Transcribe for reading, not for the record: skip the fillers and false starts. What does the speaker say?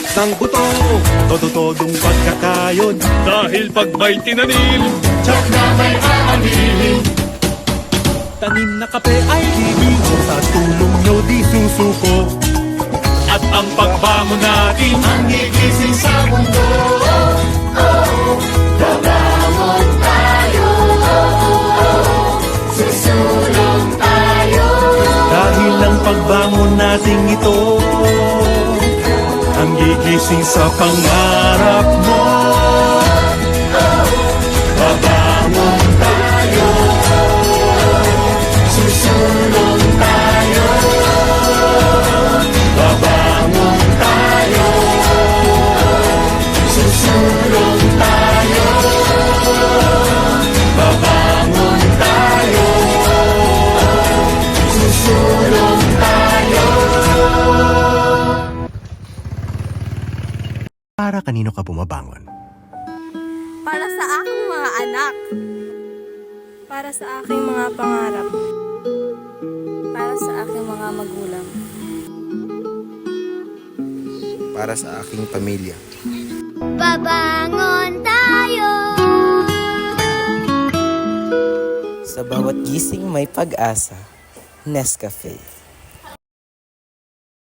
Lahat ng buto, todo-todong pagkakayod. Dahil pag may tinanim, Tsak na may aanilin. Tanim na kape ay bibingko, sa tulong nyo di susuko. at ang pagbangon natin Ang gigising sa mundo. Babangon tayo, susulong tayo. Dahil ang pagbangon nating ito ang gigising sa pangarap mo. Babangon tayo, susulong tayo. Babangon tayo, susulong tayo. Babangon tayo, susulong tayo. Para kanino ka bumabangon? Para sa aking mga anak. Para sa aking mga pangarap. Para sa aking mga magulang. Para sa aking pamilya. Babangon tayo. Sa bawat gising may pag-asa. Nescafe.